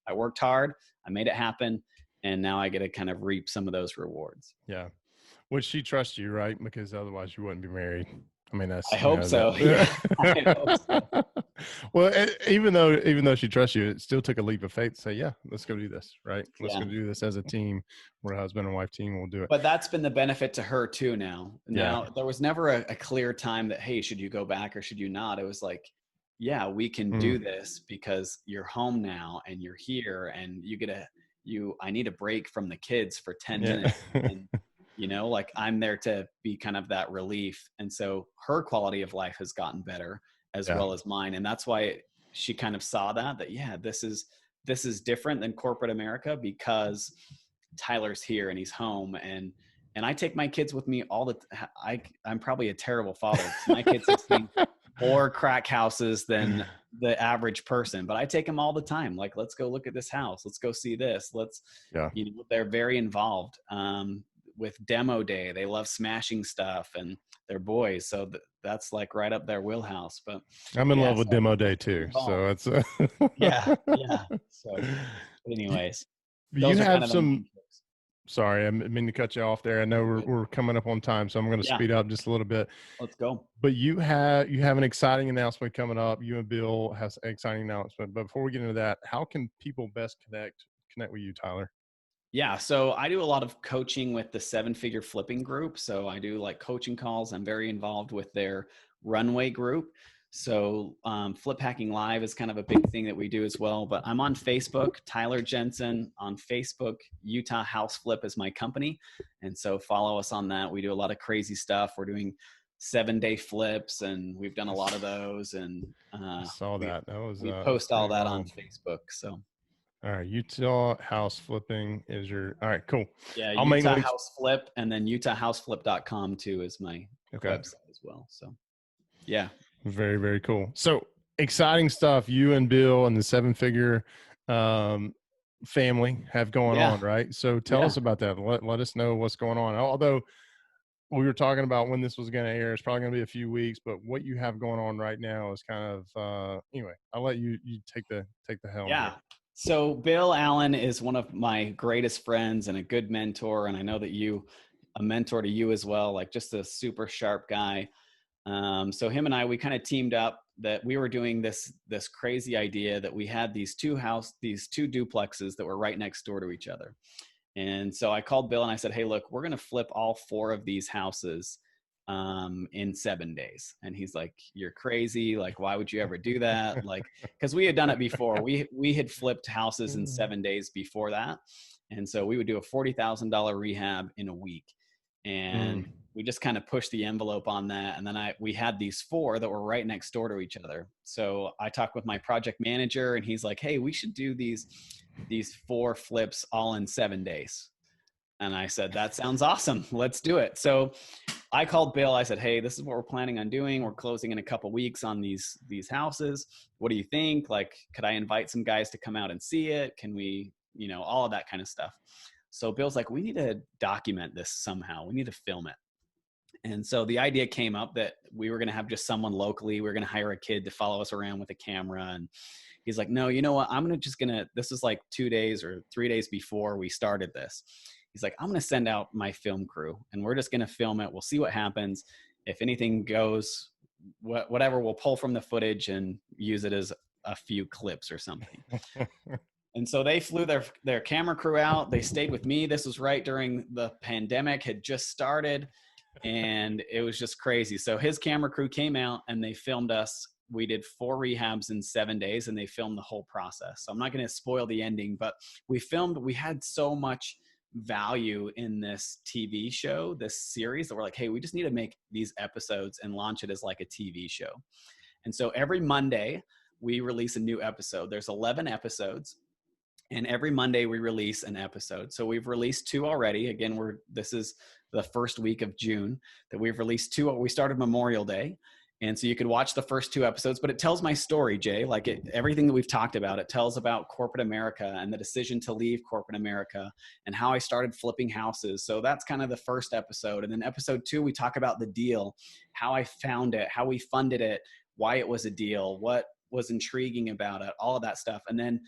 I worked hard. I made it happen. And now I get to kind of reap some of those rewards. Yeah. Would she trust you, right? Because otherwise you wouldn't be married. I mean, I hope so. Yeah. I hope so. Well, even though she trusts you, it still took a leap of faith to say, yeah, let's go do this, right? Let's go do this as a team. We're a husband and wife team. We'll do it. But that's been the benefit to her too now. Now, there was never a clear time that, hey, should you go back or should you not? It was like, yeah, we can do this because you're home now and you're here and I need a break from the kids for 10 minutes. And, like I'm there to be kind of that relief. And so her quality of life has gotten better as well as mine. And that's why she kind of saw that, yeah, this is different than corporate America because Tyler's here and he's home. And I take my kids with me all the time. I'm probably a terrible father. My kids have seen more crack houses than the average person, but I take them all the time. Like, let's go look at this house. Let's go see this. They're very involved. With demo day, they love smashing stuff and they're boys. So that's like right up their wheelhouse, but I'm in love with demo day too. So it's, yeah. So anyways, you have some, sorry, I mean to cut you off there. I know we're coming up on time, so I'm going to speed up just a little bit. Let's go. But you have an exciting announcement coming up. You and Bill has an exciting announcement. But before we get into that, how can people best connect with you, Tyler? Yeah. So I do a lot of coaching with the 7-figure flipping group. So I do like coaching calls. I'm very involved with their runway group. So Flip Hacking Live is kind of a big thing that we do as well. But I'm on Facebook, Tyler Jensen on Facebook. Utah House Flip is my company. And so follow us on that. We do a lot of crazy stuff. We're doing 7-day flips and we've done a lot of those. And I saw that. We post all that on Facebook. So. All right. Utah House Flipping is your, all right, cool. Yeah. Utah House Flip and then utahhouseflip.com too is my website as well. So yeah. Very, very cool. So exciting stuff you and Bill and the 7-figure family have going on, right? So tell us about that. Let us know what's going on. Although we were talking about when this was going to air, it's probably going to be a few weeks, but what you have going on right now is kind of, anyway, I'll let you take the helm. Yeah. Here. So Bill Allen is one of my greatest friends and a good mentor. And I know that a mentor to you as well, like just a super sharp guy. So him and we kind of teamed up that we were doing this crazy idea that we had these two duplexes that were right next door to each other. And so I called Bill and I said, hey, look, we're going to flip all 4 of these houses in 7 days. And he's like, you're crazy. Like, why would you ever do that? Like, cause we had done it before. We had flipped houses in 7 days before that. And so we would do a $40,000 rehab in a week. And we just kind of pushed the envelope on that. And then we had these 4 that were right next door to each other. So I talked with my project manager and he's like, hey, we should do these 4 flips all in 7 days. And I said, that sounds awesome. Let's do it. So I called Bill. I said, hey, this is what we're planning on doing. We're closing in a couple weeks on these houses. What do you think? Like, could I invite some guys to come out and see it? Can we, all of that kind of stuff. So Bill's like, we need to document this somehow. We need to film it. And so the idea came up that we were going to have just someone locally. We were going to hire a kid to follow us around with a camera. And he's like, no, you know what? This is like 2 days or 3 days before we started this. He's like, I'm going to send out my film crew and we're just going to film it. We'll see what happens. If anything goes, whatever, we'll pull from the footage and use it as a few clips or something. And so they flew their camera crew out. They stayed with me. This was right during the pandemic had just started. And it was just crazy. So his camera crew came out and they filmed us. We did 4 rehabs in 7 days and they filmed the whole process. So I'm not going to spoil the ending, but we had so much value in this TV show, this series, that we're like, hey, we just need to make these episodes and launch it as like a TV show. And so every Monday we release a new episode. There's 11 episodes. And every Monday we release an episode. So we've released 2 already. Again, this is the first week of June that we've released 2. We started Memorial Day. And so you could watch the first 2 episodes, but it tells my story, Jay, everything that we've talked about. It tells about corporate America and the decision to leave corporate America and how I started flipping houses. So that's kind of the first episode. And then episode 2, we talk about the deal, how I found it, how we funded it, why it was a deal, what was intriguing about it, all of that stuff. And then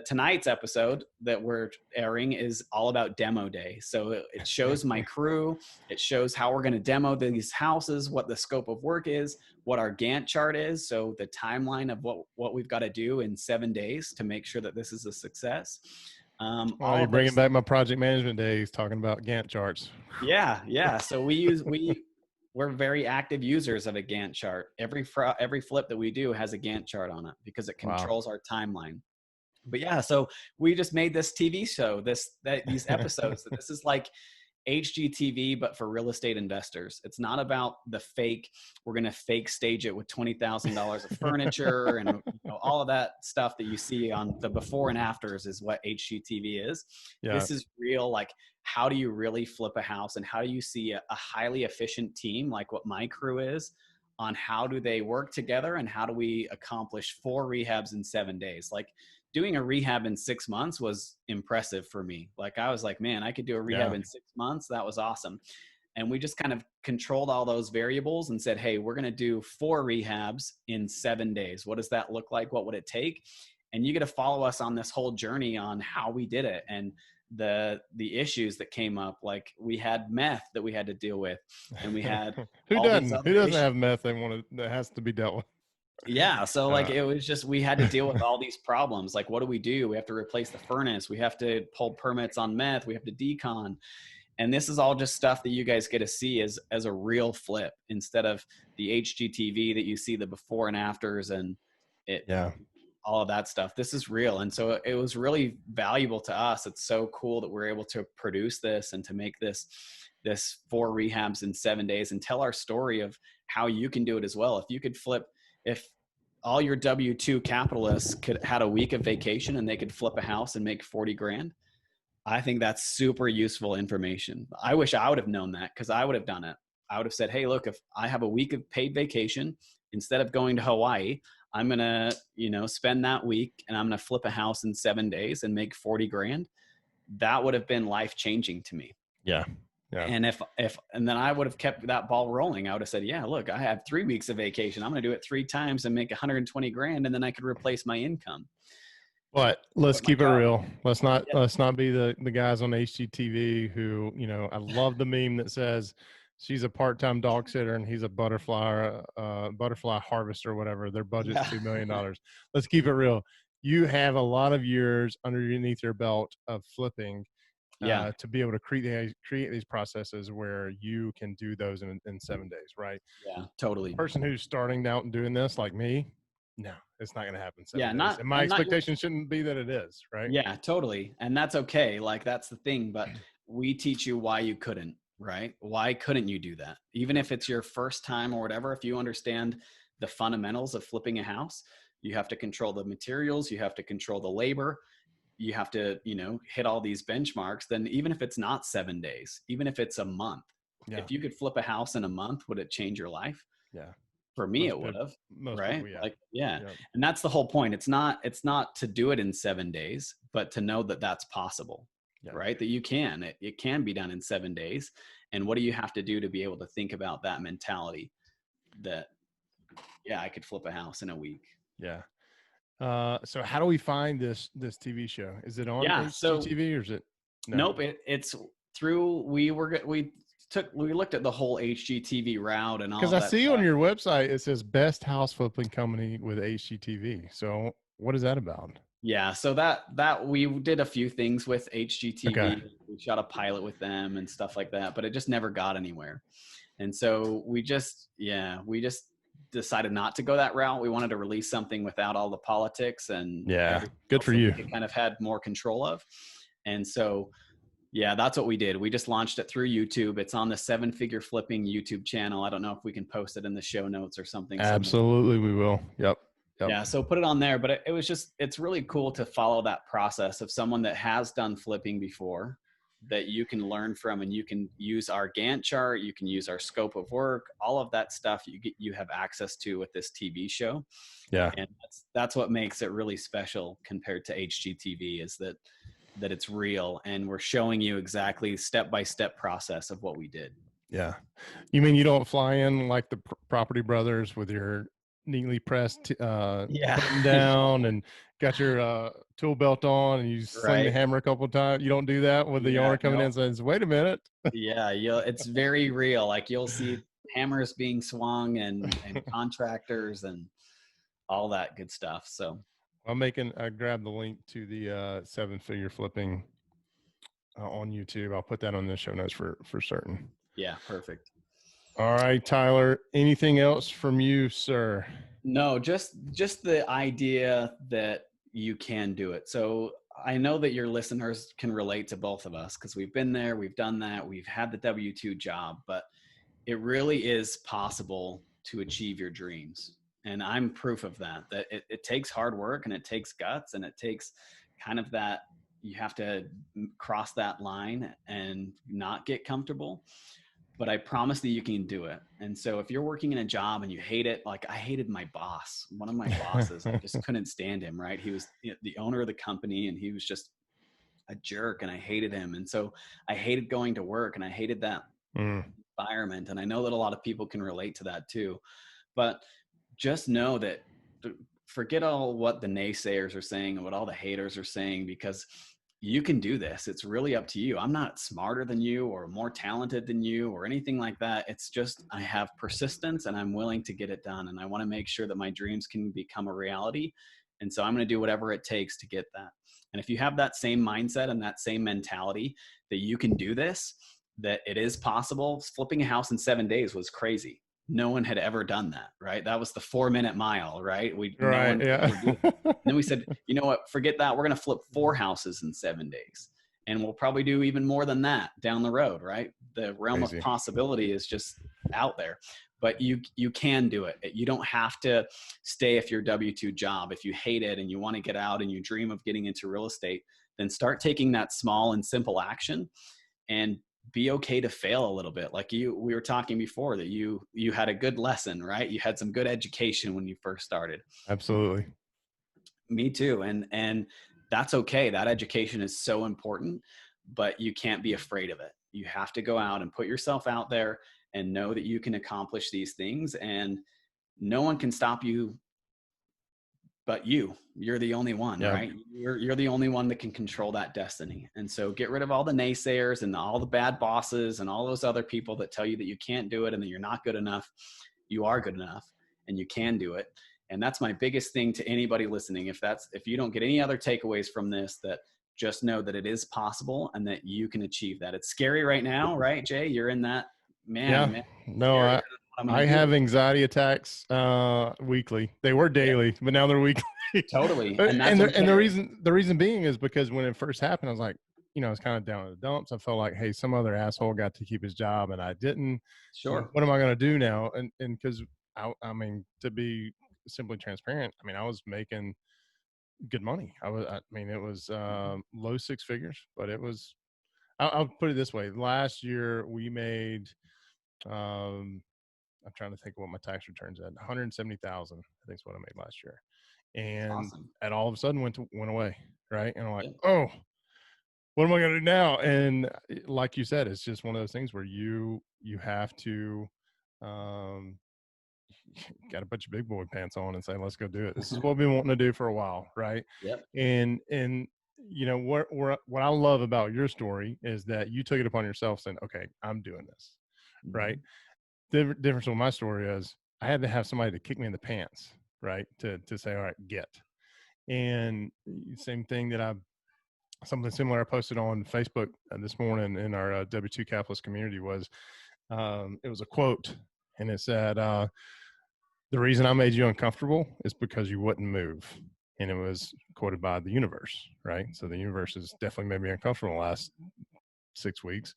tonight's episode that we're airing is all about demo day. So it shows my crew, it shows how we're going to demo these houses, what the scope of work is, what our Gantt chart is. So the timeline of what we've got to do in 7 days to make sure that this is a success. You're bringing back my project management days talking about Gantt charts. Yeah. So we're very active users of a Gantt chart. Every flip that we do has a Gantt chart on it because it controls our timeline. But yeah, so we just made this TV show, these episodes. This is like HGTV, but for real estate investors. It's not about the fake. We're going to fake stage it with $20,000 of furniture and all of that stuff that you see on the before and afters is what HGTV is. Yeah. This is real. Like, how do you really flip a house and how do you see a highly efficient team like what my crew is on how do they work together and how do we accomplish 4 rehabs in 7 days? Like, doing a rehab in 6 months was impressive for me. Like, I was like, man, I could do a rehab in 6 months. That was awesome. And we just kind of controlled all those variables and said, hey, we're going to do 4 rehabs in 7 days. What does that look like? What would it take? And you get to follow us on this whole journey on how we did it. And the issues that came up, like we had meth that we had to deal with, and we had who doesn't have meth that has to be dealt with? Yeah. So like, it was just, we had to deal with all these problems. Like, what do? We have to replace the furnace. We have to pull permits on meth. We have to decon. And this is all just stuff that you guys get to see as a real flip instead of the HGTV that you see the before and afters and all of that stuff. This is real. And so it was really valuable to us. It's so cool that we're able to produce this and to make this 4 rehabs in 7 days and tell our story of how you can do it as well. If all your W-2 capitalists had a week of vacation and they could flip a house and make 40 grand, I think that's super useful information. I wish I would have known that because I would have done it. I would have said, hey, look, if I have a week of paid vacation, instead of going to Hawaii, I'm going to, spend that week and I'm going to flip a house in 7 days and make 40 grand. That would have been life-changing to me. Yeah. Yeah. And then I would have kept that ball rolling. I would have said, yeah, look, I have 3 weeks of vacation. I'm going to do it 3 times and make 120 grand. And then I could replace my income. But let's keep it real. Let's not be the guys on HGTV who, I love the meme that says she's a part-time dog sitter and he's a butterfly harvester or whatever. Their budget's $2 million. Let's keep it real. You have a lot of years underneath your belt of flipping. To be able to create these processes where you can do those in 7 days, right? Yeah, totally. The person who's starting out and doing this, like me, no, it's not going to happen. And my expectation shouldn't be that it is, right? Yeah, totally. And that's okay. Like, that's the thing. But we teach you why you couldn't, right? Why couldn't you do that? Even if it's your first time or whatever, if you understand the fundamentals of flipping a house, you have to control the materials, you have to control the labor, you have to, hit all these benchmarks. Then even if it's not 7 days, even if it's a month, if you could flip a house in a month, would it change your life? Yeah. For me, it would have, right? People, And that's the whole point. It's not to do it in 7 days, but to know that that's possible. Yeah. right? That you can, it can be done in 7 days. And what do you have to do to be able to think about that mentality that, yeah, I could flip a house in a week? Yeah. So how do we find this TV show? Is it on Yeah. So HGTV or is it no? nope, it's through, we looked at the whole HGTV route and all Because of I that see on stuff. your website it says best house flipping company with HGTV. So what is that about? Yeah, so that we did a few things with Okay. HGTV. We shot a pilot with them and stuff like that, but it just never got anywhere. And so we just decided not to go that route. We wanted to release something without all the politics and Yeah. everything Good else for that we you. could kind of had more control of. And so, yeah, that's what we did. We just launched it through YouTube. It's on the Seven Figure Flipping YouTube channel. I don't know if we can post it in the show notes or something somewhere. Absolutely, we will. Yep. Yep. Yeah, so put it on there. But it was just, it's really cool to follow that process of someone that has done flipping before that you can learn from, and you can use our Gantt chart, you can use our scope of work, all of that stuff you have access to with this TV show. Yeah. And that's what makes it really special compared to HGTV, is that it's real and we're showing you exactly step-by-step process of what we did. Yeah. You mean you don't fly in like the Property Brothers with your neatly pressed Yeah. button down and got your tool belt on and you sling the Right. hammer a couple of times? You don't do that with the Yeah, owner coming in no. and says, "Wait a minute." Yeah, it's very real. Like you'll see hammers being swung and contractors and all that good stuff. So I grabbed the link to the seven figure flipping on YouTube. I'll put that on the show notes for certain. yeah, perfect. All right, Tyler. Anything else from you, sir? No, just the idea that you can do it. So I know that your listeners can relate to both of us because we've been there, we've done that, we've had the W-2 job, but it really is possible to achieve your dreams. And I'm proof of that, that it takes hard work and it takes guts and it takes kind of that, you have to cross that line and not get comfortable. But I promise that you can do it. And so if you're working in a job and you hate it, like I hated my boss, one of my bosses, I just couldn't stand him, right? He was the owner of the company and he was just a jerk and I hated him. And so I hated going to work and I hated that environment. And I know that a lot of people can relate to that too. But just know that, forget all what the naysayers are saying and what all the haters are saying, because you can do this. It's really up to you. I'm not smarter than you or more talented than you or anything like that. It's just I have persistence and I'm willing to get it done. And I want to make sure that my dreams can become a reality. And so I'm going to do whatever it takes to get that. And if you have that same mindset and that same mentality that you can do this, that it is possible. Flipping a house in 7 days was crazy. No one had ever done that, right? That was the 4-minute mile, right? No Right. one could Yeah. ever do that. And then we said, you know what? Forget that. We're going to flip 4 houses in 7 days. And we'll probably do even more than that down the road, right? The realm Crazy. of possibility is just out there. But you can do it. You don't have to stay if your W-2 job. If you hate it and you want to get out and you dream of getting into real estate, then start taking that small and simple action and be okay to fail a little bit. Like we were talking before that you had a good lesson, right? You had some good education when you first started. Absolutely. Me too. And that's okay. That education is so important, but you can't be afraid of it. You have to go out and put yourself out there and know that you can accomplish these things, and no one can stop you but you're the only one, Yeah. right? You're the only one that can control that destiny. And so get rid of all the naysayers and all the bad bosses and all those other people that tell you that you can't do it and that you're not good enough. You are good enough and you can do it. And that's my biggest thing to anybody listening. If you don't get any other takeaways from this, that just know that it is possible and that you can achieve that. It's scary right now, right, Jay? You're in that, Yeah. man. No, Scary. I'm going I to do. have anxiety attacks weekly. They were Yeah, daily, but now they're weekly. totally. And and that's okay. the reason being is because when it first happened, I was like, I was kind of down in the dumps. I felt like, hey, some other asshole got to keep his job and I didn't. Sure. What am I going to do now? And because I mean, to be simply transparent, I mean, I was making good money. I mean, it was low six figures, but it was. I'll put it this way: last year we made. I'm trying to think of what my tax returns at. 170,000, I think is what I made last year. And Awesome. it all of a sudden went away. Right. And I'm like, Yeah. oh, what am I going to do now? And like you said, it's just one of those things where you have to, um, got to put your big boy pants on and say, let's go do it. This is what we've been wanting to do for a while. Right. Yep. And, you know, what I love about your story is that you took it upon yourself saying, okay, I'm doing this. Right. The difference with my story is I had to have somebody to kick me in the pants, right? To say, all right, get. And same thing that something similar I posted on Facebook this morning in our W2 Capitalist community was, it was a quote, and it said, the reason I made you uncomfortable is because you wouldn't move. And it was quoted by the universe, right? So the universe has definitely made me uncomfortable the last 6 weeks,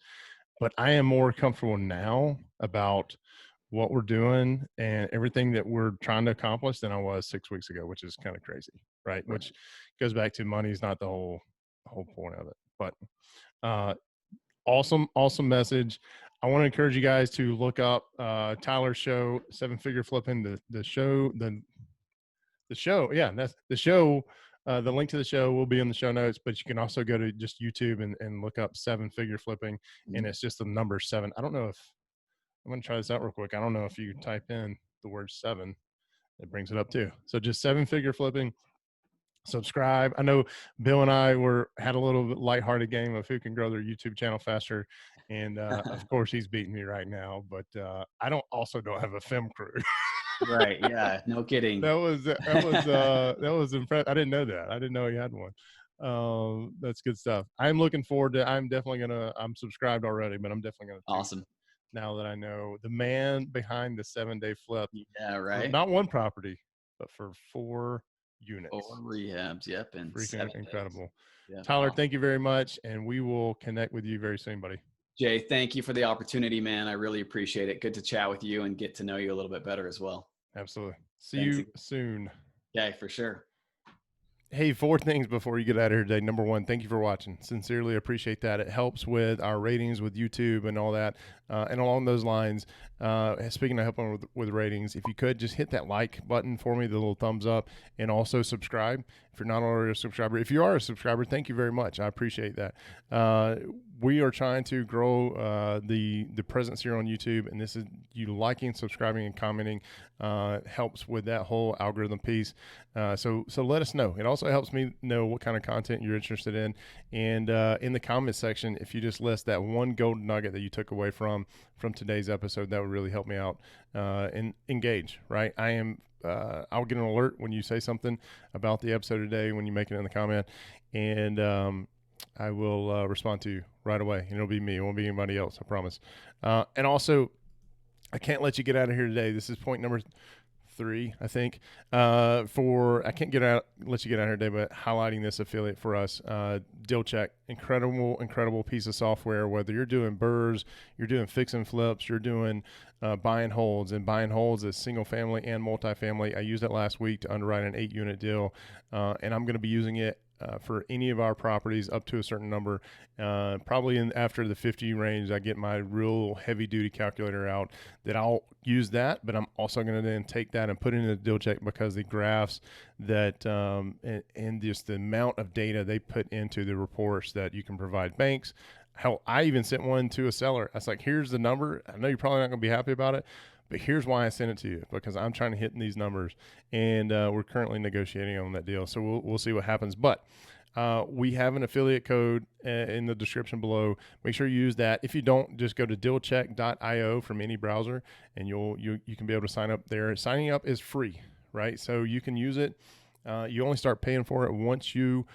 but I am more comfortable now about what we're doing and everything that we're trying to accomplish than I was 6 weeks ago, which is kind of crazy, right? Which goes back to money's not the whole point of it. But awesome message. I want to encourage you guys to look up Tyler's show, Seven Figure Flipping. The show, yeah, that's the show. The link to the show will be in the show notes, but you can also go to just YouTube and look up Seven Figure Flipping, and it's just the number 7. I don't know if I'm going to try this out real quick. I don't know if you type in the word 7, it brings it up too. So just Seven Figure Flipping. Subscribe. I know Bill and I had a little bit lighthearted game of who can grow their YouTube channel faster, and of course he's beating me right now. But I don't have a film crew. Right. Yeah. No kidding. that was impressive. I didn't know that. I didn't know he had one. That's good stuff. I'm looking forward to. I'm subscribed already, but I'm definitely gonna. Awesome. Now that I know the man behind the 7-day flip. Yeah. Right. Not one property, but for 4 units. 4 rehabs. Yep. And freaking incredible. Yeah, Tyler, awesome. thank you very much, and we will connect with you very soon, buddy. Jay, thank you for the opportunity, man. I really appreciate it. Good to chat with you and get to know you a little bit better as well. Absolutely. See you soon. Yeah, for sure. Hey, 4 things before you get out of here today. Number 1, thank you for watching. Sincerely appreciate that. It helps with our ratings with YouTube and all that. And along those lines, speaking of helping with ratings, if you could just hit that like button for me, the little thumbs up, and also subscribe if you're not already a subscriber. If you are a subscriber, thank you very much. I appreciate that. We are trying to grow the presence here on YouTube, and this is you liking, subscribing, and commenting helps with that whole algorithm piece. So let us know. It also helps me know what kind of content you're interested in. And in the comment section, if you just list that one gold nugget that you took away from today's episode, that would really help me out and engage. Right, I'll get an alert when you say something about the episode today when you make it in the comment, and I will respond to you right away. And it'll be me. It won't be anybody else. I promise. And also, I can't let you get out of here today. This is point number 3, I think. I can't let you get out here today, but highlighting this affiliate for us, Deal Check, incredible piece of software. Whether you're doing burrs, you're doing fix and flips, you're doing buy and holds, is single family and multifamily. I used it last week to underwrite an 8-unit deal, and I'm going to be using it for any of our properties up to a certain number. Probably after the 50 range, I get my real heavy duty calculator out that I'll use that, but I'm also going to then take that and put it in the Deal Check because the graphs that and just the amount of data they put into the reports that you can provide banks. Hell, I even sent one to a seller. I was like, here's the number. I know you're probably not going to be happy about it, but here's why I sent it to you, because I'm trying to hit these numbers, and we're currently negotiating on that deal. So we'll see what happens. But we have an affiliate code in the description below. Make sure you use that. If you don't, just go to dealcheck.io from any browser, and you can be able to sign up there. Signing up is free, right? So you can use it. You only start paying for it once you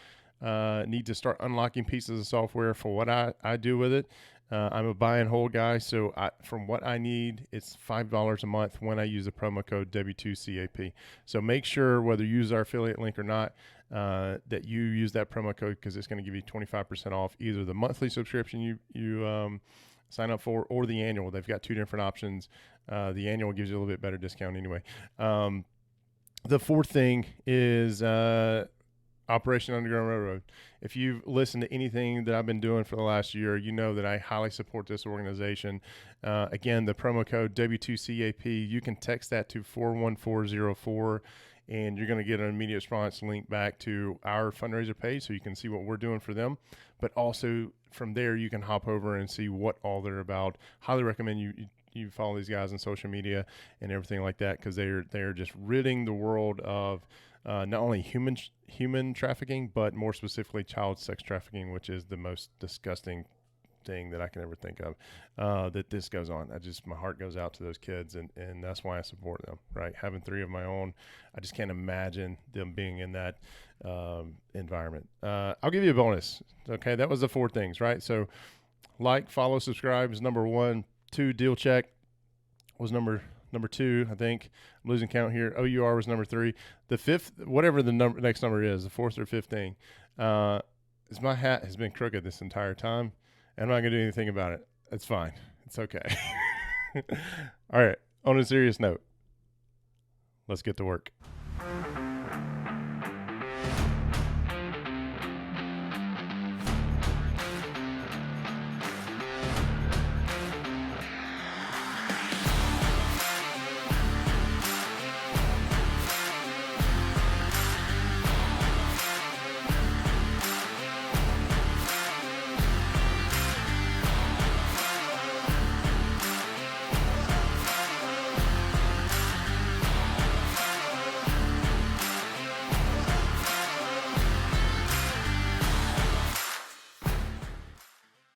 need to start unlocking pieces of software for what I do with it. I'm a buy and hold guy, so from what I need, it's $5 a month when I use the promo code W2CAP. So make sure, whether you use our affiliate link or not, that you use that promo code, because it's going to give you 25% off either the monthly subscription you sign up for or the annual. They've got 2 different options. The annual gives you a little bit better discount anyway. The 4th thing is Operation Underground Railroad. If you've listened to anything that I've been doing for the last year, you know that I highly support this organization. Again, the promo code W2CAP, you can text that to 41404, and you're going to get an immediate response link back to our fundraiser page so you can see what we're doing for them. But also from there, you can hop over and see what all they're about. Highly recommend you follow these guys on social media and everything like that, because they're just ridding the world of not only human trafficking, but more specifically child sex trafficking, which is the most disgusting thing that I can ever think of, that this goes on. My heart goes out to those kids, and that's why I support them, right? Having 3 of my own, I just can't imagine them being in that environment. I'll give you a bonus. Okay, that was the 4 things, right? So like, follow, subscribe is number 1. 2, deal check was number 2, I think. I'm losing count here. OUR was number 3. The 5th, whatever the next number is, the 4th or 5th thing, is my hat has been crooked this entire time, and I'm not going to do anything about it. It's fine. It's okay. All right. On a serious note, let's get to work.